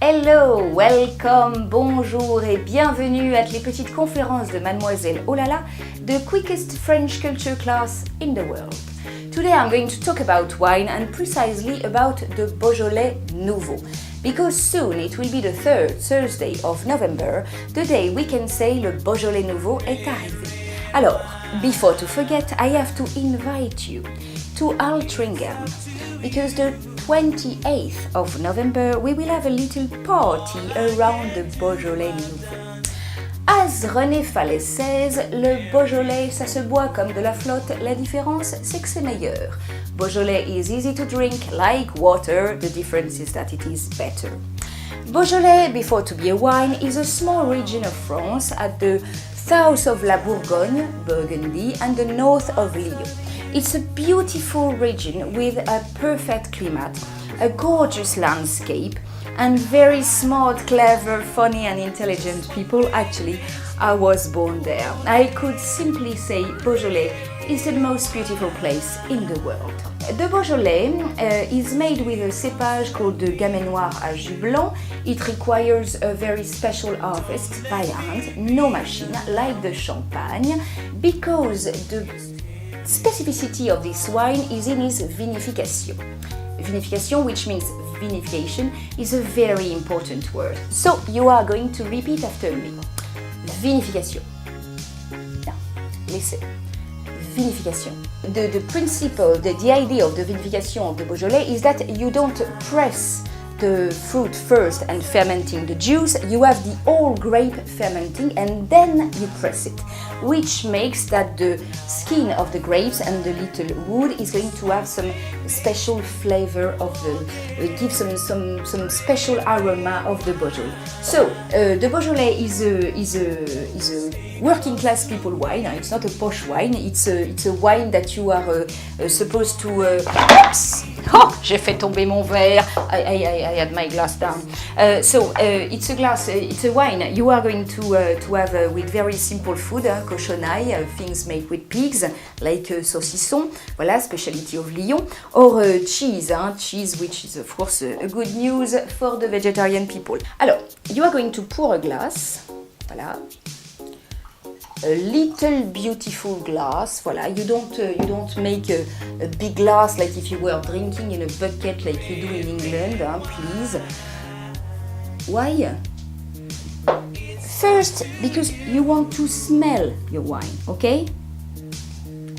Hello, welcome, bonjour et bienvenue à les petites conférences de Mademoiselle Olala, the quickest French culture class in the world. Today I'm going to talk about wine and precisely about the Beaujolais Nouveau. Because soon it will be the third Thursday of November, the day we can say le Beaujolais Nouveau est arrivé. Alors, before to forget, I have to invite you to Altrincham, because the 28th of November we will have a little party around the Beaujolais Nouveau. As René Fallet says, le Beaujolais ça se boit comme de la flotte, la différence c'est que c'est meilleur. Beaujolais is easy to drink like water, the difference is that it is better. Beaujolais, before to be a wine, is a small region of France at the south of La Bourgogne, Burgundy, and the north of Lyon. It's a beautiful region with a perfect climate, a gorgeous landscape, and very smart, clever, funny and intelligent people. Actually, I was born there. I could simply say Beaujolais is the most beautiful place in the world. The Beaujolais is made with a cépage called the Gamay Noir à jus blanc. It requires a very special harvest by hand, no machine, like the champagne, because the specificity of this wine is in its vinification. Vinification, which means vinification, is a very important word. So you are going to repeat after me. Vinification. Now, listen. Vinification. The principle, the idea of the vinification of the Beaujolais is that you don't press the fruit first and fermenting the juice, you have the whole grape fermenting and then you press it, which makes that the skin of the grapes and the little wood is going to have some special flavor of the, give some special aroma of the Beaujolais. So the Beaujolais is a working class people wine. It's not a posh wine. It's a wine that you are supposed to. Oops! Oh, j'ai fait tomber mon verre. I had my glass down. So it's a wine you are going to have with very simple food, cochonaille, things made with pigs, like saucisson, voilà, specialty of Lyon, or cheese, cheese which is of course a good news for the vegetarian people. Alors, you are going to pour a glass, voilà. A little beautiful glass, voilà. You don't make a big glass like if you were drinking in a bucket like you do in England, please. Why? First, because you want to smell your wine, okay?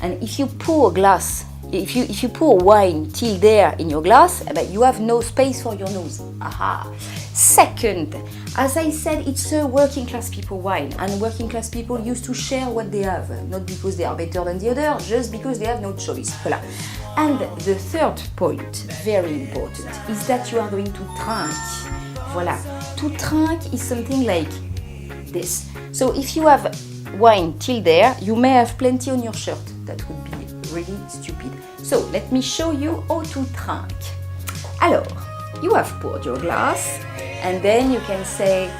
And if you pour glass, if you pour wine till there in your glass, you have no space for your nose. Aha. Second, as I said, it's a working class people wine, and working class people used to share what they have, not because they are better than the other, just because they have no choice. Voilà. And the third point, very important, is that you are going to trinque. Voilà. To trinque is something like this. So if you have wine till there, you may have plenty on your shirt. That would be really stupid. So let me show you how to trinque. Alors, you have poured your glass, and then you can say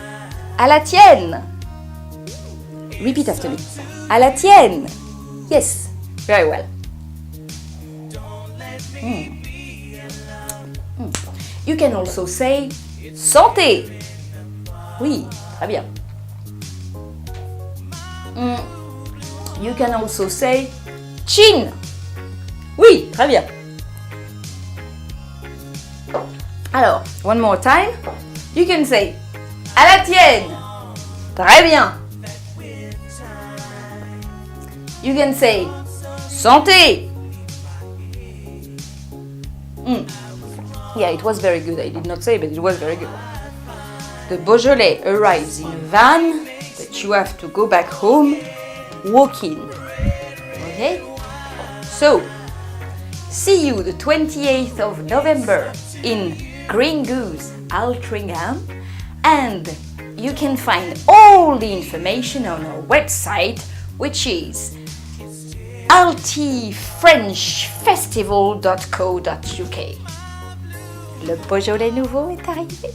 à la tienne. Repeat after me. À la tienne. Yes, very well. You can also say santé. Oui, très bien. You can also say chin. Oui, très bien. Alors, one more time. You can say à la tienne. Très bien. You can say santé. Yeah, it was very good. I did not say, but it was very good. The Beaujolais arrives in a van that you have to go back home walking. Okay? So, see you the 28th of November in Green Goose, Altrincham, and you can find all the information on our website, which is altifrenchfestival.co.uk. Le Beaujolais Nouveau est arrivé.